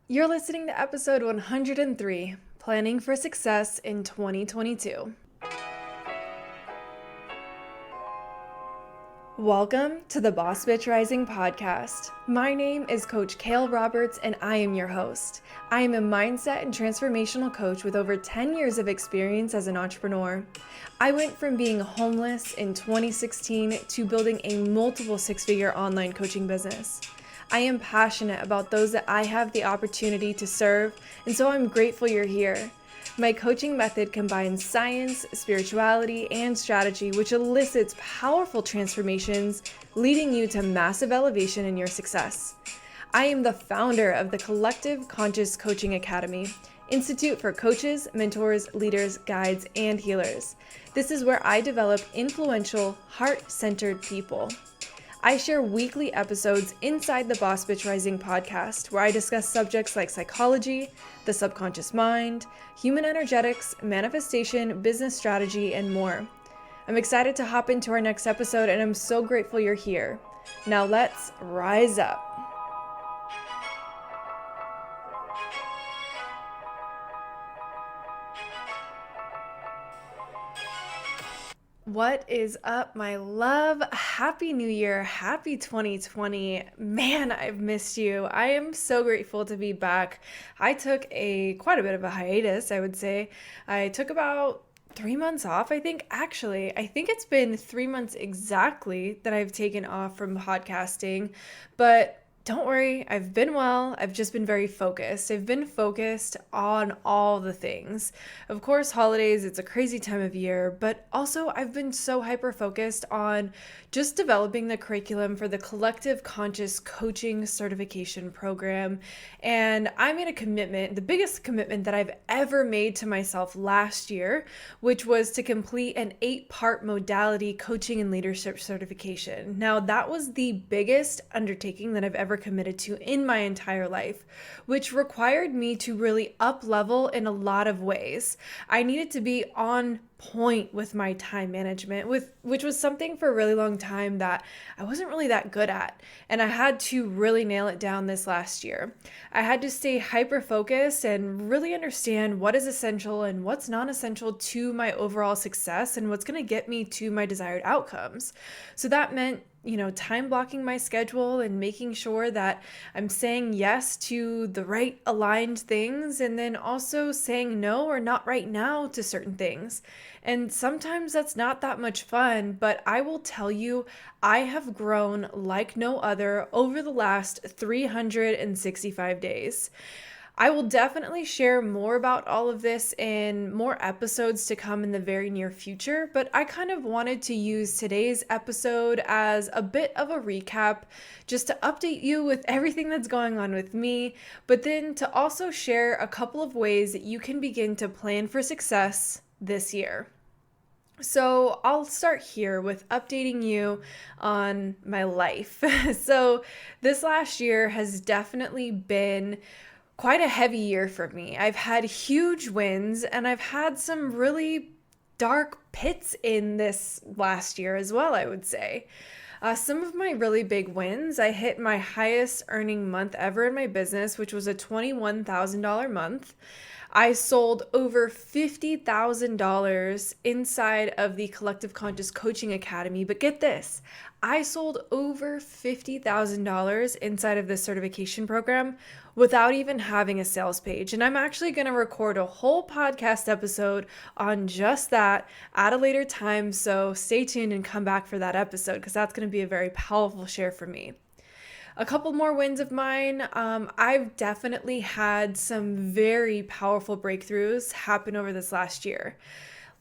You're listening to episode 103, Planning for Success in 2022. Welcome to the Boss Bitch Rising podcast. My name is Coach Kael Roberts and I am your host. I am a mindset and transformational coach with over 10 years of experience as an entrepreneur. I went from being homeless in 2016 to building a multiple six-figure online coaching business. I am passionate about those that I have the opportunity to serve, and so I'm grateful you're here. My coaching method combines science, spirituality, and strategy, which elicits powerful transformations, leading you to massive elevation in your success. I am the founder of the Collective Conscious Coaching Academy, Institute for coaches, mentors, leaders, guides, and healers. This is where I develop influential, heart-centered people. I share weekly episodes inside the Boss Bitch Rising podcast where I discuss subjects like psychology, the subconscious mind, human energetics, manifestation, business strategy, and more. I'm excited to hop into our next episode and I'm so grateful you're here. Now let's rise up. What is up, my love? Happy New Year. Happy 2020. Man, I've missed you. I am so grateful to be back. I took quite a bit of a hiatus, I would say. I took about 3 months off, I think. Actually, I think it's been 3 months exactly that I've taken off from podcasting, but don't worry, I've been well. I've just been very focused. I've been focused on all the things. Of course, holidays, it's a crazy time of year, but also I've been so hyper-focused on just developing the curriculum for the Collective Conscious Coaching Certification Program. And I made a commitment, the biggest commitment that I've ever made to myself last year, which was to complete an 8-part modality coaching and leadership certification. Now, that was the biggest undertaking that I've ever committed to in my entire life, which required me to really up level in a lot of ways. I needed to be on point with my time management, which was something for a really long time that I wasn't really that good at. And I had to really nail it down this last year. I had to stay hyper focused and really understand what is essential and what's not essential to my overall success and what's going to get me to my desired outcomes. So that meant time blocking my schedule and making sure that I'm saying yes to the right aligned things and then also saying no or not right now to certain things. And sometimes that's not that much fun, but I will tell you, I have grown like no other over the last 365 days. I will definitely share more about all of this in more episodes to come in the very near future, but I kind of wanted to use today's episode as a bit of a recap, just to update you with everything that's going on with me, but then to also share a couple of ways that you can begin to plan for success this year. So I'll start here with updating you on my life. So this last year has definitely been quite a heavy year for me. I've had huge wins and I've had some really dark pits in this last year as well, I would say. Some of my really big wins, I hit my highest earning month ever in my business, which was a $21,000 month. I sold over $50,000 inside of the Collective Conscious Coaching Academy. But get this, I sold over $50,000 inside of this certification program without even having a sales page. And I'm actually going to record a whole podcast episode on just that at a later time. So stay tuned and come back for that episode because that's going to be a very powerful share for me. A couple more wins of mine. I've definitely had some very powerful breakthroughs happen over this last year.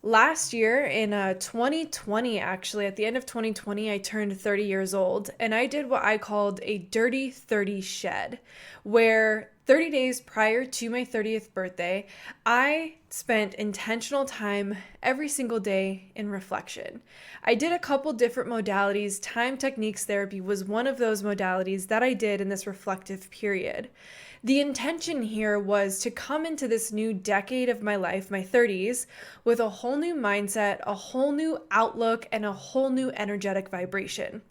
Last year in 2020, actually, at the end of 2020, I turned 30 years old and I did what I called a dirty 30 shed, where 30 days prior to my 30th birthday, I spent intentional time every single day in reflection. I did a couple different modalities. Time techniques therapy was one of those modalities that I did in this reflective period. The intention here was to come into this new decade of my life, my 30s, with a whole new mindset, a whole new outlook, and a whole new energetic vibration.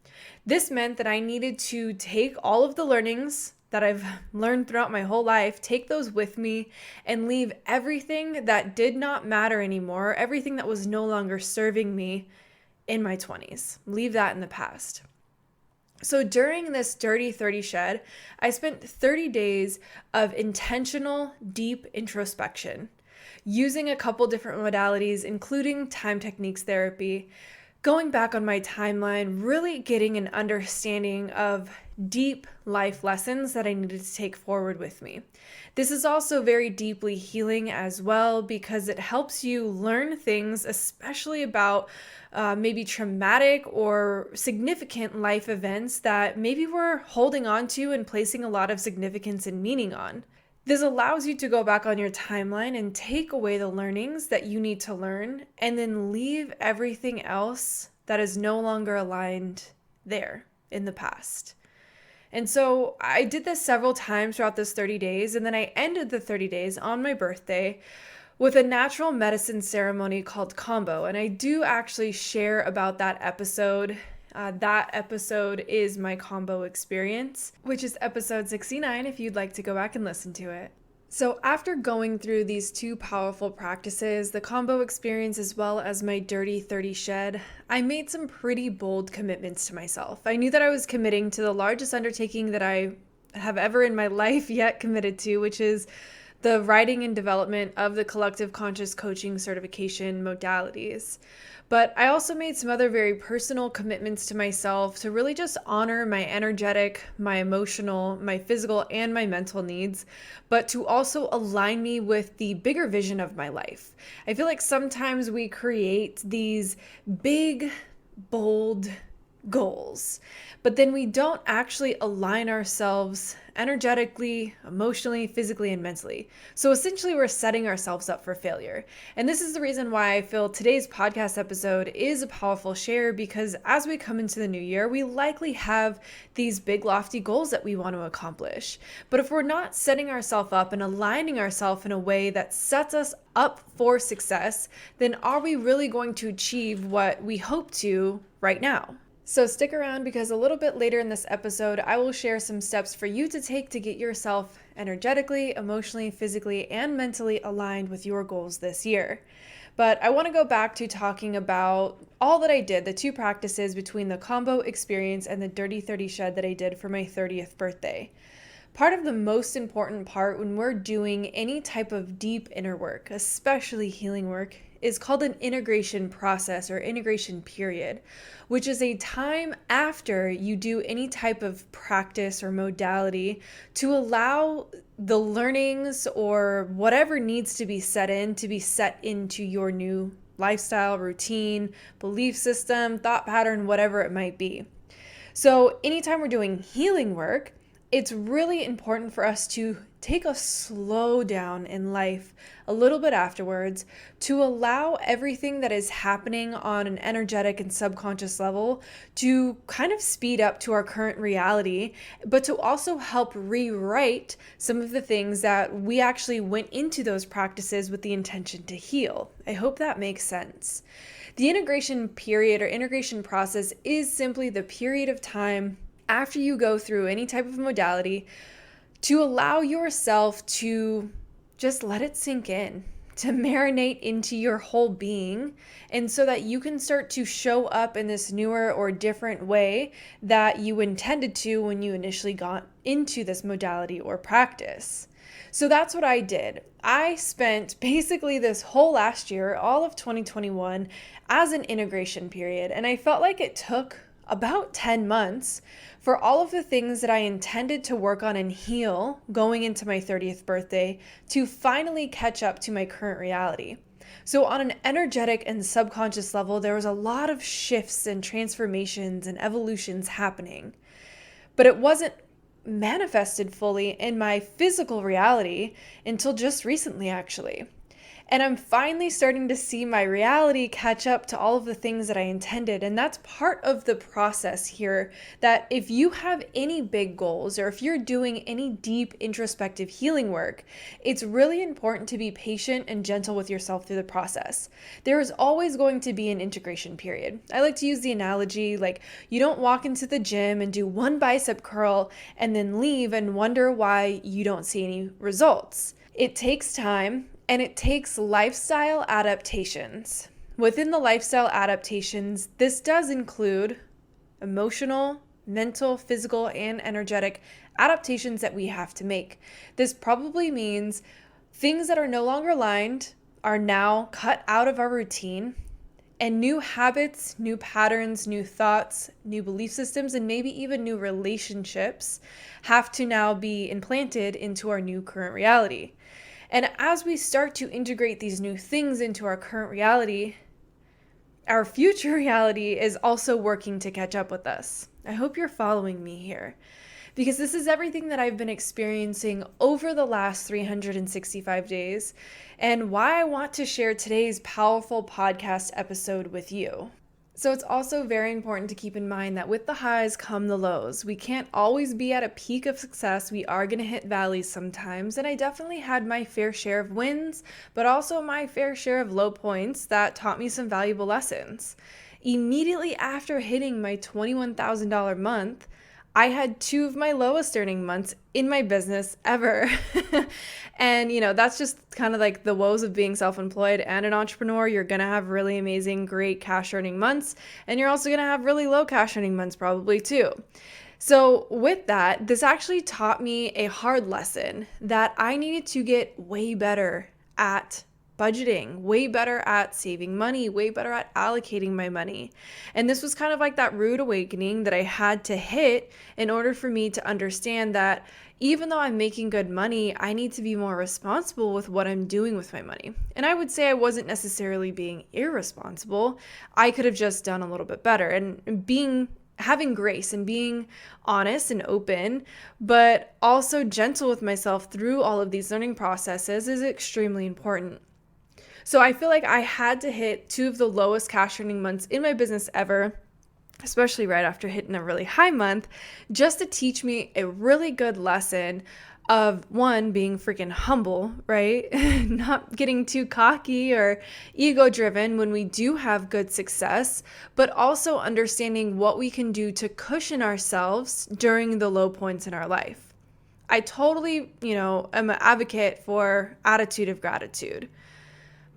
This meant that I needed to take all of the learnings that I've learned throughout my whole life, take those with me and leave everything that did not matter anymore, everything that was no longer serving me in my 20s. Leave that in the past. So during this Dirty 30 shed, I spent 30 days of intentional, deep introspection, using a couple different modalities, including time techniques therapy, going back on my timeline, really getting an understanding of deep life lessons that I needed to take forward with me. This is also very deeply healing as well because it helps you learn things, especially about maybe traumatic or significant life events that maybe we're holding on to and placing a lot of significance and meaning on. This allows you to go back on your timeline and take away the learnings that you need to learn and then leave everything else that is no longer aligned there in the past. And so I did this several times throughout this 30 days, and then I ended the 30 days on my birthday with a natural medicine ceremony called Combo. And I do actually share about that episode. That episode is my combo experience, which is episode 69 if you'd like to go back and listen to it. So after going through these two powerful practices, the combo experience as well as my Dirty 30 shed, I made some pretty bold commitments to myself. I knew that I was committing to the largest undertaking that I have ever in my life yet committed to, which is the writing and development of the collective conscious coaching certification modalities. But I also made some other very personal commitments to myself to really just honor my energetic, my emotional, my physical, and my mental needs, but to also align me with the bigger vision of my life. I feel like sometimes we create these big, bold goals, but then we don't actually align ourselves energetically, emotionally, physically, and mentally. So essentially, we're setting ourselves up for failure. And this is the reason why I feel today's podcast episode is a powerful share, because as we come into the new year, we likely have these big, lofty goals that we want to accomplish. But if we're not setting ourselves up and aligning ourselves in a way that sets us up for success, then are we really going to achieve what we hope to right now? So stick around, because a little bit later in this episode, I will share some steps for you to take to get yourself energetically, emotionally, physically, and mentally aligned with your goals this year. But I want to go back to talking about all that I did, the two practices between the combo experience and the Dirty 30 shed that I did for my 30th birthday. Part of the most important part when we're doing any type of deep inner work, especially healing work, is called an integration process or integration period, which is a time after you do any type of practice or modality to allow the learnings or whatever needs to be set into your new lifestyle, routine, belief system, thought pattern, whatever it might be. So anytime we're doing healing work, it's really important for us to take a slow down in life a little bit afterwards to allow everything that is happening on an energetic and subconscious level to kind of speed up to our current reality, but to also help rewrite some of the things that we actually went into those practices with the intention to heal. I hope that makes sense. The integration period or integration process is simply the period of time after you go through any type of modality to allow yourself to just let it sink in, to marinate into your whole being, and so that you can start to show up in this newer or different way that you intended to when you initially got into this modality or practice. So that's what I did. I spent basically this whole last year, all of 2021, as an integration period, and I felt like it took about 10 months for all of the things that I intended to work on and heal going into my 30th birthday to finally catch up to my current reality. So on an energetic and subconscious level, there was a lot of shifts and transformations and evolutions happening, but it wasn't manifested fully in my physical reality until just recently, actually. And I'm finally starting to see my reality catch up to all of the things that I intended. And that's part of the process here, that if you have any big goals or if you're doing any deep introspective healing work, it's really important to be patient and gentle with yourself through the process. There is always going to be an integration period. I like to use the analogy like you don't walk into the gym and do one bicep curl and then leave and wonder why you don't see any results. It takes time. And it takes lifestyle adaptations. Within the lifestyle adaptations, this does include emotional, mental, physical, and energetic adaptations that we have to make. This probably means things that are no longer aligned are now cut out of our routine, and new habits, new patterns, new thoughts, new belief systems, and maybe even new relationships have to now be implanted into our new current reality. And as we start to integrate these new things into our current reality, our future reality is also working to catch up with us. I hope you're following me here, because this is everything that I've been experiencing over the last 365 days and why I want to share today's powerful podcast episode with you. So it's also very important to keep in mind that with the highs come the lows. We can't always be at a peak of success. We are going to hit valleys sometimes. And I definitely had my fair share of wins, but also my fair share of low points that taught me some valuable lessons. Immediately after hitting my $21,000 month, I had two of my lowest earning months in my business ever. And, that's just kind of like the woes of being self-employed and an entrepreneur. You're going to have really amazing, great cash earning months. And you're also going to have really low cash earning months probably too. So with that, this actually taught me a hard lesson that I needed to get way better at budgeting, way better at saving money, way better at allocating my money. And this was kind of like that rude awakening that I had to hit in order for me to understand that even though I'm making good money, I need to be more responsible with what I'm doing with my money. And I would say I wasn't necessarily being irresponsible. I could have just done a little bit better, and having grace and being honest and open, but also gentle with myself through all of these learning processes is extremely important. So I feel like I had to hit two of the lowest cash earning months in my business ever, especially right after hitting a really high month, just to teach me a really good lesson of one, being freaking humble, right? Not getting too cocky or ego driven when we do have good success, but also understanding what we can do to cushion ourselves during the low points in our life. I totally, am an advocate for attitude of gratitude.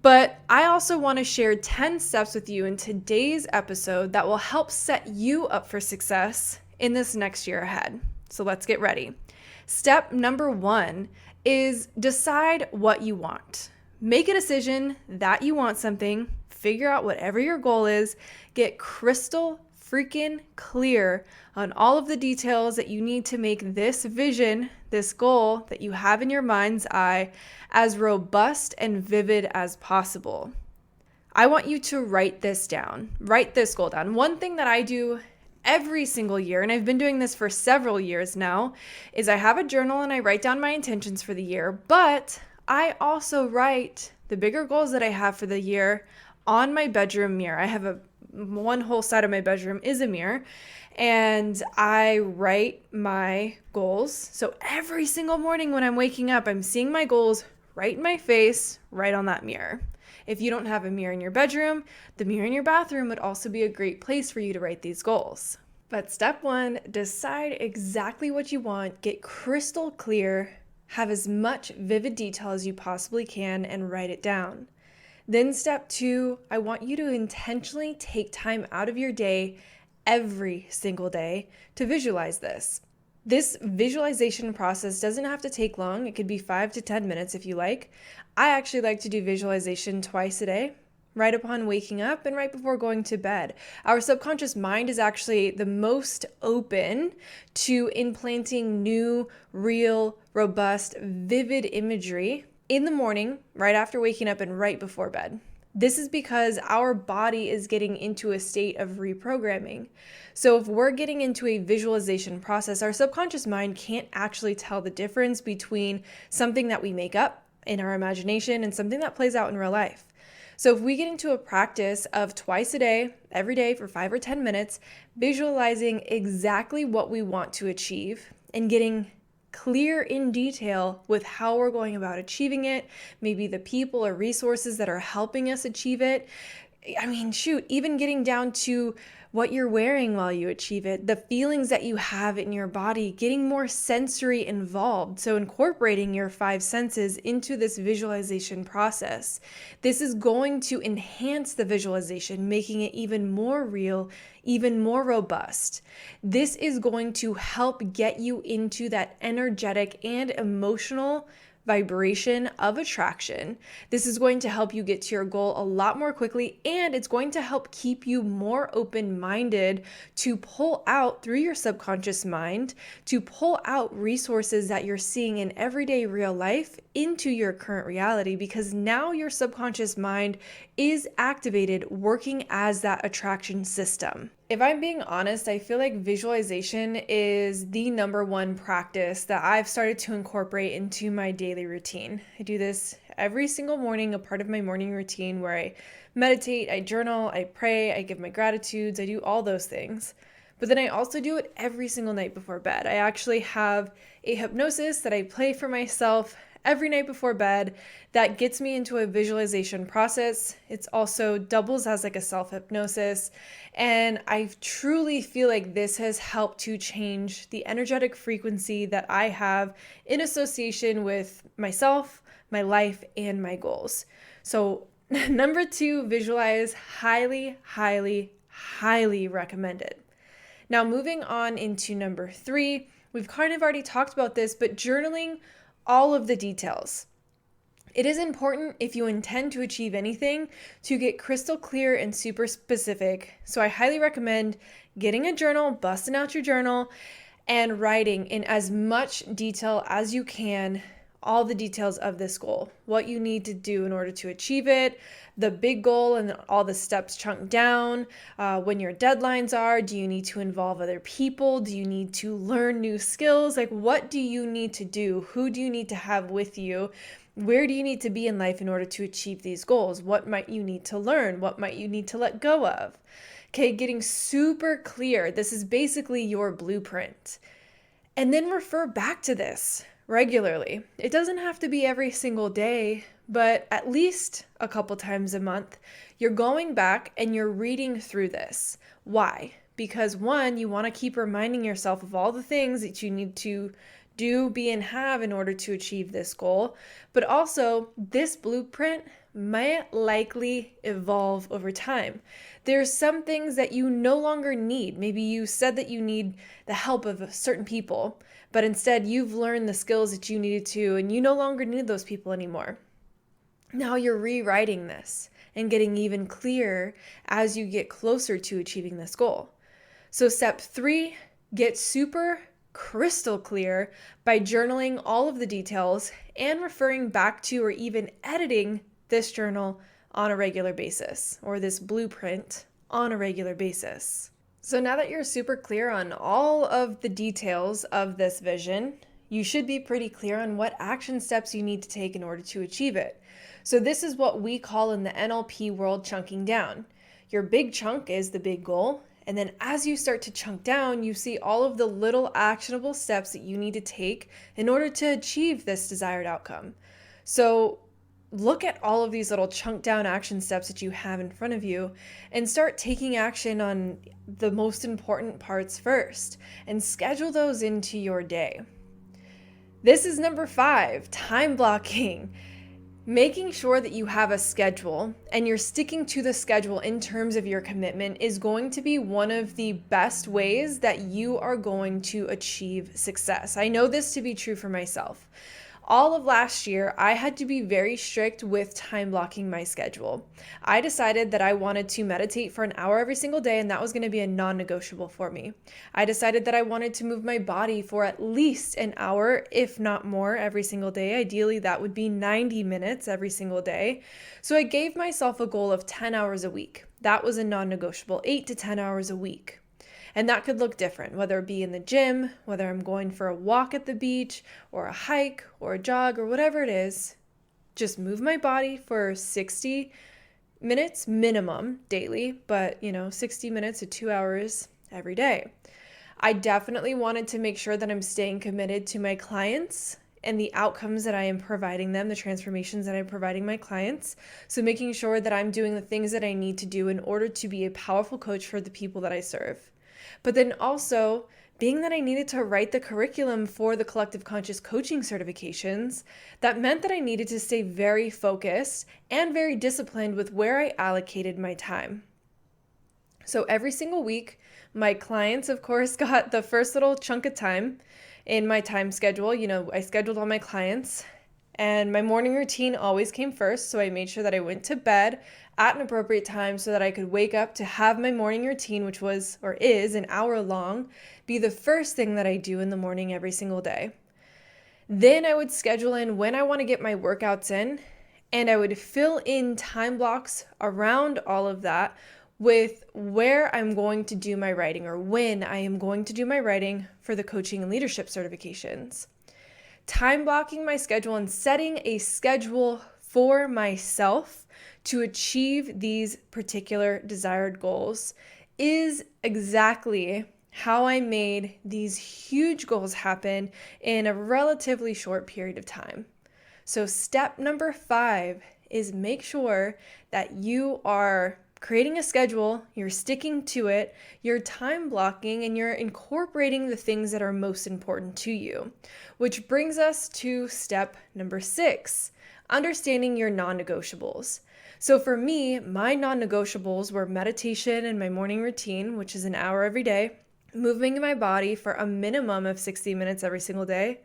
But I also want to share 10 steps with you in today's episode that will help set you up for success in this next year ahead. So let's get ready. Step number 1 is decide what you want. Make a decision that you want something, figure out whatever your goal is, get crystal freaking clear on all of the details that you need to make this vision, this goal that you have in your mind's eye, as robust and vivid as possible. I want you to write this down, write this goal down. One thing that I do every single year, and I've been doing this for several years now, is I have a journal and I write down my intentions for the year, but I also write the bigger goals that I have for the year on my bedroom mirror. I have one whole side of my bedroom is a mirror, and I write my goals. So every single morning when I'm waking up, I'm seeing my goals right in my face, right on that mirror. If you don't have a mirror in your bedroom, the mirror in your bathroom would also be a great place for you to write these goals. But step 1, decide exactly what you want, get crystal clear, have as much vivid detail as you possibly can, and write it down. Then step 2, I want you to intentionally take time out of your day, every single day, to visualize this. This visualization process doesn't have to take long. It could be 5 to 10 minutes if you like. I actually like to do visualization twice a day, right upon waking up and right before going to bed. Our subconscious mind is actually the most open to implanting new, real, robust, vivid imagery in the morning, right after waking up and right before bed. This is because our body is getting into a state of reprogramming. So if we're getting into a visualization process, our subconscious mind can't actually tell the difference between something that we make up in our imagination and something that plays out in real life. So if we get into a practice of twice a day, every day for 5 or 10 minutes, visualizing exactly what we want to achieve and getting clear in detail with how we're going about achieving it, maybe the people or resources that are helping us achieve it. I mean, shoot, even getting down to what you're wearing while you achieve it, the feelings that you have in your body, getting more sensory involved. So incorporating your 5 senses into this visualization process. This is going to enhance the visualization, making it even more real, even more robust. This is going to help get you into that energetic and emotional vibration of attraction. This is going to help you get to your goal a lot more quickly, and it's going to help keep you more open-minded to pull out through your subconscious mind, to pull out resources that you're seeing in everyday real life into your current reality, because now your subconscious mind is activated, working as that attraction system. If I'm being honest, I feel like visualization is the number one practice that I've started to incorporate into my daily routine. I do this every single morning, a part of my morning routine where I meditate, I journal, I pray, I give my gratitudes, I do all those things. But then I also do it every single night before bed. I actually have a hypnosis that I play for myself every night before bed that gets me into a visualization process. It's also doubles as like a self-hypnosis. And I truly feel like this has helped to change the energetic frequency that I have in association with myself, my life, and my goals. So number 2, visualize. Highly, highly, highly recommended. Now moving on into number 3, we've kind of already talked about this, but journaling all of the details. It is important, if you intend to achieve anything, to get crystal clear and super specific. So I highly recommend getting a journal, busting out your journal, and writing in as much detail as you can all the details of this goal, what you need to do in order to achieve it, the big goal and all the steps chunked down, when your deadlines are, do you need to involve other people, do you need to learn new skills, like what do you need to do, who do you need to have with you, where do you need to be in life in order to achieve these goals, what might you need to learn, what might you need to let go of. Okay, getting super clear, this is basically your blueprint. And then refer back to this regularly. It doesn't have to be every single day, but at least a couple times a month, you're going back and you're reading through this. Why? Because 1, you want to keep reminding yourself of all the things that you need to do, be, and have in order to achieve this goal. But also, this blueprint might likely evolve over time. There's some things that you no longer need. Maybe you said that you need the help of certain people, but instead you've learned the skills that you needed to, and you no longer need those people anymore. Now you're rewriting this and getting even clearer as you get closer to achieving this goal. So step 3, get super crystal clear by journaling all of the details and referring back to or even editing this journal on a regular basis, or this blueprint on a regular basis. So now that you're super clear on all of the details of this vision, you should be pretty clear on what action steps you need to take in order to achieve it. So this is what we call in the NLP world chunking down. Your big chunk is the big goal. And then as you start to chunk down, you see all of the little actionable steps that you need to take in order to achieve this desired outcome. So look at all of these little chunk down action steps that you have in front of you and start taking action on the most important parts first and schedule those into your day. This is number 5, time blocking. Making sure that you have a schedule and you're sticking to the schedule in terms of your commitment is going to be one of the best ways that you are going to achieve success. I know this to be true for myself. All of last year, I had to be very strict with time blocking my schedule. I decided that I wanted to meditate for an hour every single day, and that was going to be a non-negotiable for me. I decided that I wanted to move my body for at least an hour, if not more, every single day. Ideally, that would be 90 minutes every single day. So I gave myself a goal of 10 hours a week. That was a non-negotiable, 8 to 10 hours a week. And that could look different, whether it be in the gym, whether I'm going for a walk at the beach, or a hike, or a jog, or whatever it is. just move my body for 60 minutes minimum daily, but 60 minutes to 2 hours every day. I definitely wanted to make sure that I'm staying committed to my clients and the outcomes that I am providing them, the transformations that I'm providing my clients. So making sure that I'm doing the things that I need to do in order to be a powerful coach for the people that I serve. But then also, being that I needed to write the curriculum for the Collective Conscious Coaching certifications, that meant that I needed to stay very focused and very disciplined with where I allocated my time. So every single week, my clients, of course, got the first little chunk of time in my time schedule. I scheduled all my clients, and my morning routine always came first. So I made sure that I went to bed at an appropriate time so that I could wake up to have my morning routine, which was or is an hour long, be the first thing that I do in the morning every single day. Then I would schedule in when I want to get my workouts in, and I would fill in time blocks around all of that with where I'm going to do my writing or when I am going to do my writing for the coaching and leadership certifications. Time blocking my schedule and setting a schedule for myself to achieve these particular desired goals is exactly how I made these huge goals happen in a relatively short period of time. So step number 5 is make sure that you are creating a schedule, you're sticking to it, you're time blocking, and you're incorporating the things that are most important to you. Which brings us to step number 6, understanding your non-negotiables. So for me, my non-negotiables were meditation and my morning routine, which is an hour every day, moving my body for a minimum of 60 minutes every single day,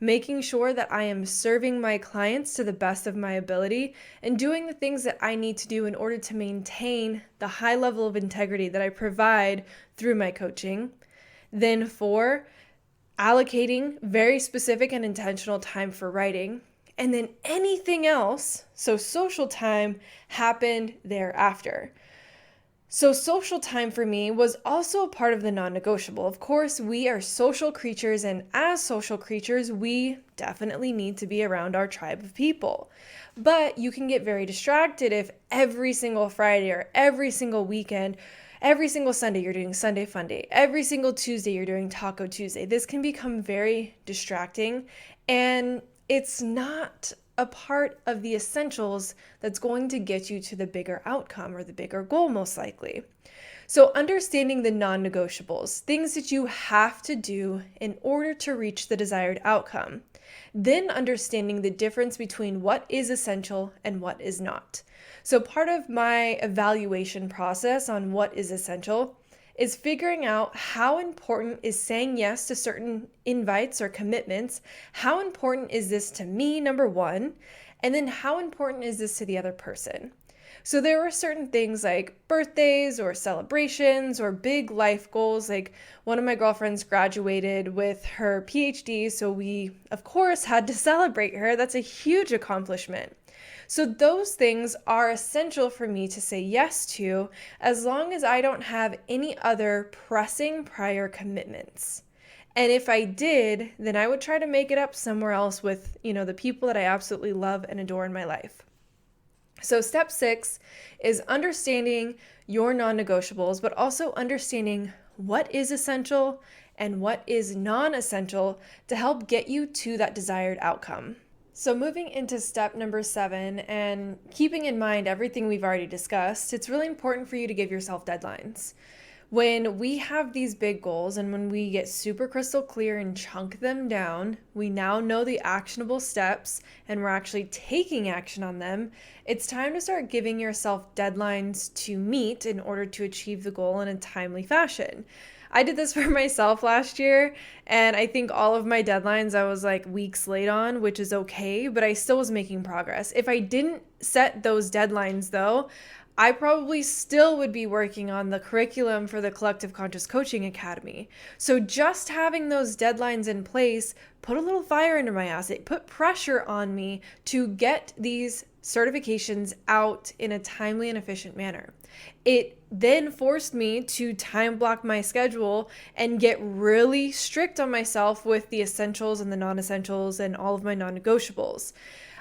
making sure that I am serving my clients to the best of my ability and doing the things that I need to do in order to maintain the high level of integrity that I provide through my coaching. Then 4, allocating very specific and intentional time for writing. And then anything else, so social time, happened thereafter. So social time for me was also a part of the non-negotiable. Of course, we are social creatures, and as social creatures, we definitely need to be around our tribe of people. But you can get very distracted if every single Friday or every single weekend, every single Sunday you're doing Sunday Fun Day, every single Tuesday you're doing Taco Tuesday. This can become very distracting, and it's not a part of the essentials that's going to get you to the bigger outcome or the bigger goal, most likely. So understanding the non-negotiables, things that you have to do in order to reach the desired outcome. Then understanding the difference between what is essential and what is not. So part of my evaluation process on what is essential is figuring out how important is saying yes to certain invites or commitments. How important is this to me, number 1, and then how important is this to the other person? So there were certain things like birthdays or celebrations or big life goals. Like one of my girlfriends graduated with her PhD, so we, of course, had to celebrate her. That's a huge accomplishment. So those things are essential for me to say yes to as long as I don't have any other pressing prior commitments. And if I did, then I would try to make it up somewhere else with, the people that I absolutely love and adore in my life. So step 6 is understanding your non-negotiables, but also understanding what is essential and what is non-essential to help get you to that desired outcome. So moving into step number 7 and keeping in mind everything we've already discussed, it's really important for you to give yourself deadlines. When we have these big goals and when we get super crystal clear and chunk them down, we now know the actionable steps and we're actually taking action on them. It's time to start giving yourself deadlines to meet in order to achieve the goal in a timely fashion. I did this for myself last year, and I think all of my deadlines I was like weeks late on, which is okay, but I still was making progress. If I didn't set those deadlines though, I probably still would be working on the curriculum for the Collective Conscious Coaching Academy. So just having those deadlines in place put a little fire under my ass. It put pressure on me to get these certifications out in a timely and efficient manner. It then forced me to time block my schedule and get really strict on myself with the essentials and the non-essentials and all of my non-negotiables.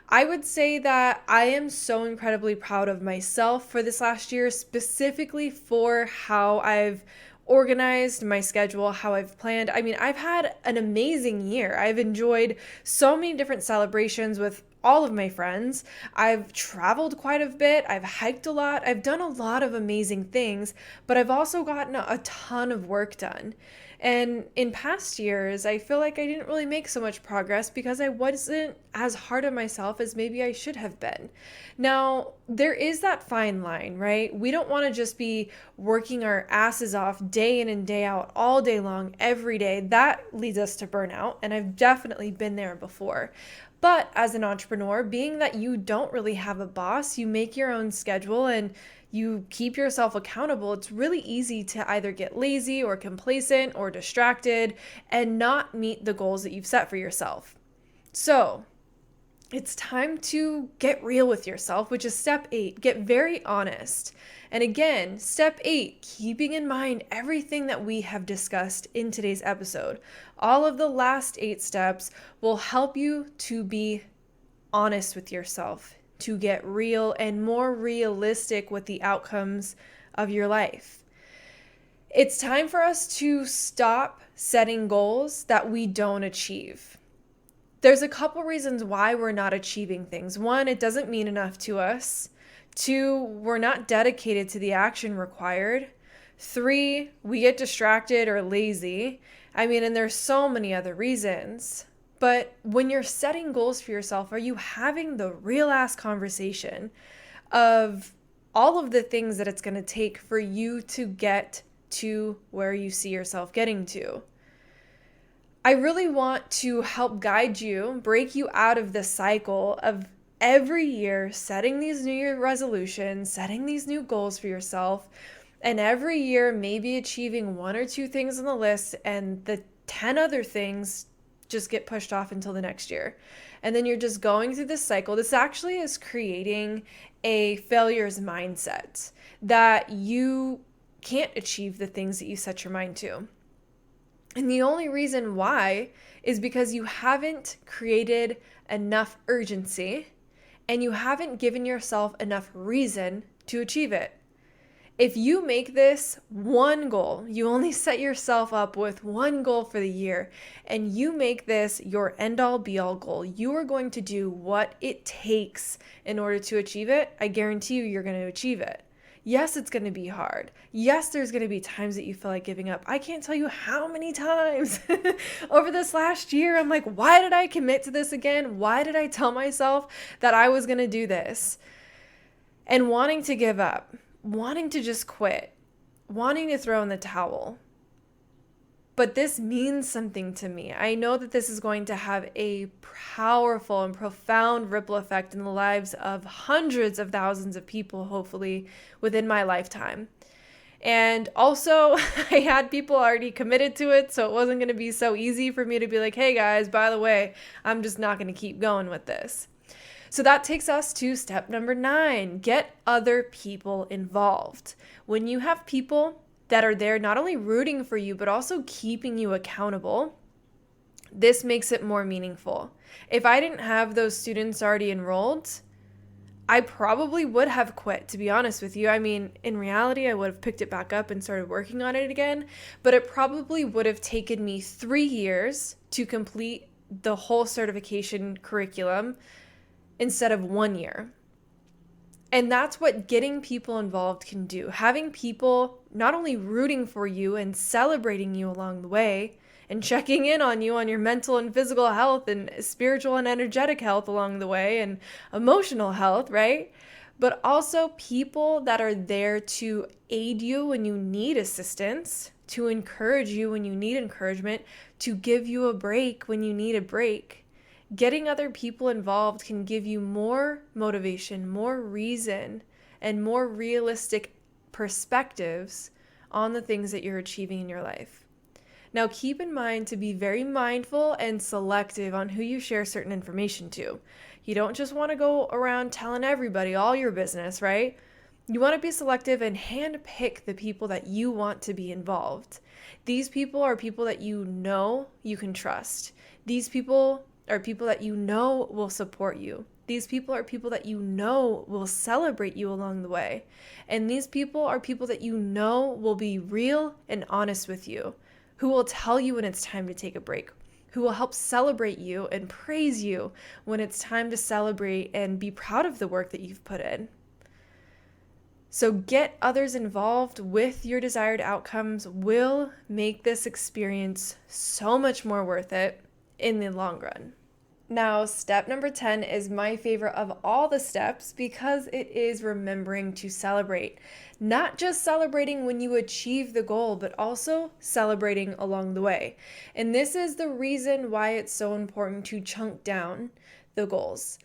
I would say that I am so incredibly proud of myself for this last year, specifically for how I've organized my schedule, how I've planned. I mean, I've had an amazing year. I've enjoyed so many different celebrations with all of my friends. I've traveled quite a bit. I've hiked a lot. I've done a lot of amazing things, but I've also gotten a ton of work done. And in past years, I feel like I didn't really make so much progress because I wasn't as hard on myself as maybe I should have been. Now, there is that fine line, right? We don't want to just be working our asses off day in and day out, all day long, every day. That leads us to burnout, and I've definitely been there before. But as an entrepreneur, being that you don't really have a boss, you make your own schedule and you keep yourself accountable, it's really easy to either get lazy or complacent or distracted and not meet the goals that you've set for yourself. So it's time to get real with yourself, which is step 8. Get very honest. And again, step 8, keeping in mind everything that we have discussed in today's episode. All of the last 8 steps will help you to be honest with yourself, to get real and more realistic with the outcomes of your life. It's time for us to stop setting goals that we don't achieve. There's a couple reasons why we're not achieving things. 1, it doesn't mean enough to us. 2, we're not dedicated to the action required. 3, we get distracted or lazy. And there's so many other reasons. But when you're setting goals for yourself, are you having the real ass conversation of all of the things that it's going to take for you to get to where you see yourself getting to? I really want to help guide you, break you out of the cycle of every year setting these New Year resolutions, setting these new goals for yourself, and every year maybe achieving 1 or 2 things on the list and the 10 other things just get pushed off until the next year. And then you're just going through this cycle. This actually is creating a failure's mindset that you can't achieve the things that you set your mind to. And the only reason why is because you haven't created enough urgency and you haven't given yourself enough reason to achieve it. If you make this one goal, you only set yourself up with one goal for the year, and you make this your end-all be-all goal, you are going to do what it takes in order to achieve it. I guarantee you're going to achieve it. Yes, it's going to be hard. Yes, there's going to be times that you feel like giving up. I can't tell you how many times over this last year, I'm like, why did I commit to this again? Why did I tell myself that I was going to do this? And wanting to give up. Wanting to just quit, wanting to throw in the towel. But this means something to me. I know that this is going to have a powerful and profound ripple effect in the lives of hundreds of thousands of people, hopefully, within my lifetime. And also, I had people already committed to it, so it wasn't going to be so easy for me to be like, hey guys, by the way, I'm just not going to keep going with this. So that takes us to step number 9, get other people involved. When you have people that are there not only rooting for you, but also keeping you accountable, this makes it more meaningful. If I didn't have those students already enrolled, I probably would have quit, to be honest with you. In reality, I would have picked it back up and started working on it again, but it probably would have taken me 3 years to complete the whole certification curriculum instead of 1 year. And that's what getting people involved can do. Having people not only rooting for you and celebrating you along the way and checking in on you on your mental and physical health and spiritual and energetic health along the way and emotional health, right? But also people that are there to aid you when you need assistance, to encourage you when you need encouragement, to give you a break when you need a break. Getting other people involved can give you more motivation, more reason, and more realistic perspectives on the things that you're achieving in your life. Now, keep in mind to be very mindful and selective on who you share certain information to. You don't just want to go around telling everybody all your business, right? You want to be selective and handpick the people that you want to be involved. These people are people that you know you can trust. These people are people that you know will support you. These people are people that you know will celebrate you along the way. And these people are people that you know will be real and honest with you, who will tell you when it's time to take a break, who will help celebrate you and praise you when it's time to celebrate and be proud of the work that you've put in. So get others involved with your desired outcomes will make this experience so much more worth it in the long run. Now, step number 10 is my favorite of all the steps because it is remembering to celebrate. Not just celebrating when you achieve the goal, but also celebrating along the way. And this is the reason why it's so important to chunk down the goals.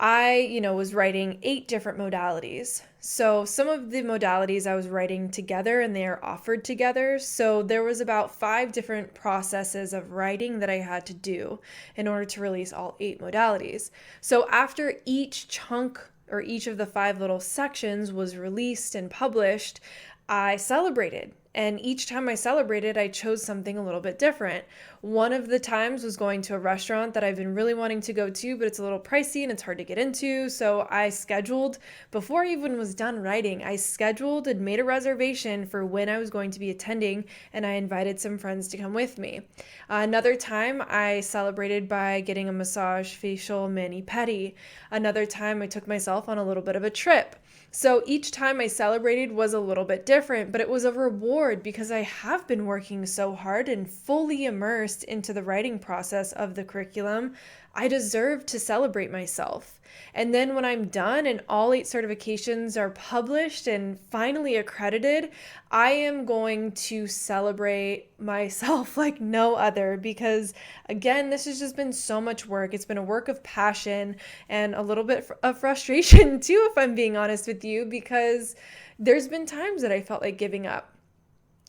I, was writing 8 different modalities. So some of the modalities I was writing together and they are offered together. So there was about 5 different processes of writing that I had to do in order to release all 8 modalities. So after each chunk or each of the 5 little sections was released and published, I celebrated. And each time I celebrated, I chose something a little bit different. One of the times was going to a restaurant that I've been really wanting to go to, but it's a little pricey and it's hard to get into. So I scheduled, before I even was done writing, I scheduled and made a reservation for when I was going to be attending, and I invited some friends to come with me. Another time I celebrated by getting a massage, facial, mani-pedi. Another time I took myself on a little bit of a trip. So each time I celebrated was a little bit different, but it was a reward because I have been working so hard and fully immersed into the writing process of the curriculum. I deserve to celebrate myself. And then when I'm done and all 8 certifications are published and finally accredited, I am going to celebrate myself like no other because, again, this has just been so much work. It's been a work of passion and a little bit of frustration too, if I'm being honest with you, because there's been times that I felt like giving up.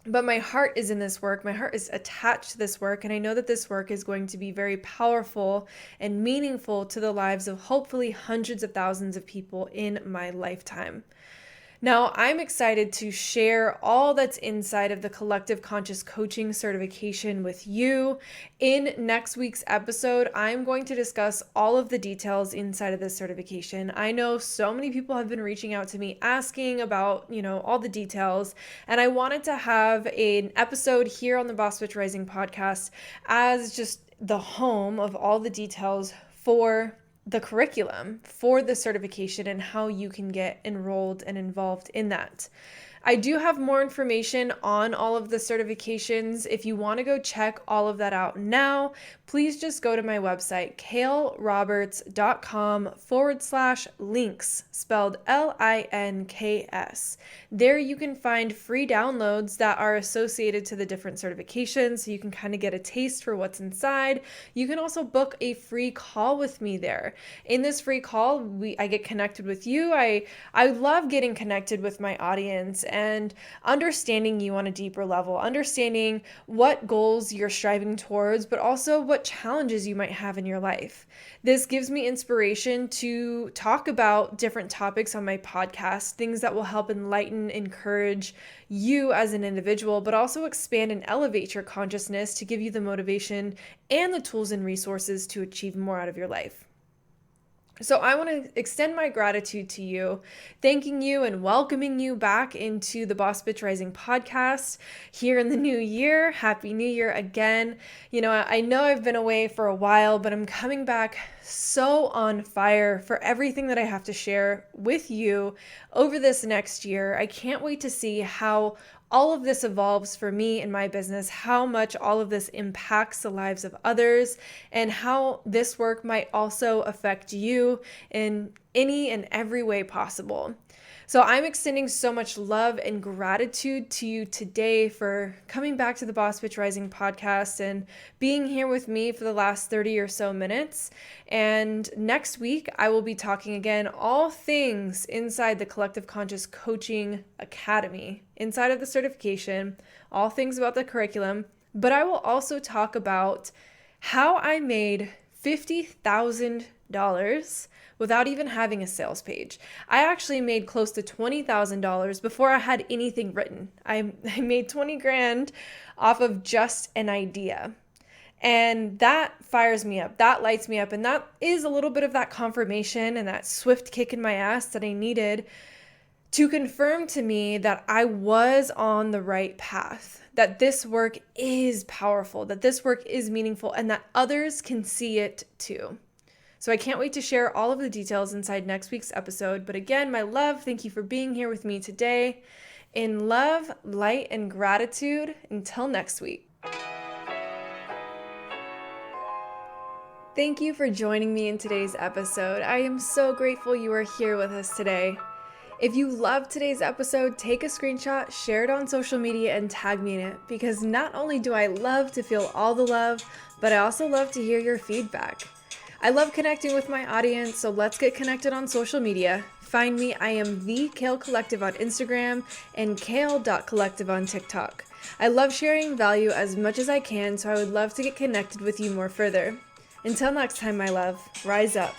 But my heart is in this work. My heart is attached to this work. And I know that this work is going to be very powerful and meaningful to the lives of hopefully hundreds of thousands of people in my lifetime. Now, I'm excited to share all that's inside of the Collective Conscious Coaching certification with you. In next week's episode, I'm going to discuss all of the details inside of this certification. I know so many people have been reaching out to me asking about, all the details, and I wanted to have an episode here on the Boss Bitch Rising podcast as just the home of all the details for the curriculum for the certification and how you can get enrolled and involved in that. I do have more information on all of the certifications. If you want to go check all of that out now, please just go to my website, kaelroberts.com/links, spelled LINKS. There you can find free downloads that are associated to the different certifications, so you can kind of get a taste for what's inside. You can also book a free call with me there. In this free call, I get connected with you. I love getting connected with my audience and understanding you on a deeper level, understanding what goals you're striving towards, but also what challenges you might have in your life. This gives me inspiration to talk about different topics on my podcast, things that will help enlighten, encourage you as an individual, but also expand and elevate your consciousness to give you the motivation and the tools and resources to achieve more out of your life. So I want to extend my gratitude to you, thanking you and welcoming you back into the Boss Bitch Rising podcast here in the new year. Happy New Year again. I know I've been away for a while, but I'm coming back so on fire for everything that I have to share with you over this next year. I can't wait to see how all of this evolves for me and my business, how much all of this impacts the lives of others, and how this work might also affect you in any and every way possible. So I'm extending so much love and gratitude to you today for coming back to the Boss Bitch Rising podcast and being here with me for the last 30 or so minutes. And next week, I will be talking again all things inside the Collective Conscious Coaching Academy, inside of the certification, all things about the curriculum. But I will also talk about how I made $50,000 without even having a sales page. I actually made close to $20,000 before I had anything written. I made 20 grand off of just an idea. And that fires me up, that lights me up. And that is a little bit of that confirmation and that swift kick in my ass that I needed to confirm to me that I was on the right path, that this work is powerful, that this work is meaningful, and that others can see it too. So I can't wait to share all of the details inside next week's episode. But again, my love, thank you for being here with me today. In love, light, and gratitude, until next week. Thank you for joining me in today's episode. I am so grateful you are here with us today. If you loved today's episode, take a screenshot, share it on social media, and tag me in it, because not only do I love to feel all the love, but I also love to hear your feedback. I love connecting with my audience, so let's get connected on social media. Find me, I am the Kael Collective on Instagram and kael.collective on TikTok. I love sharing value as much as I can, so I would love to get connected with you more further. Until next time, my love, rise up.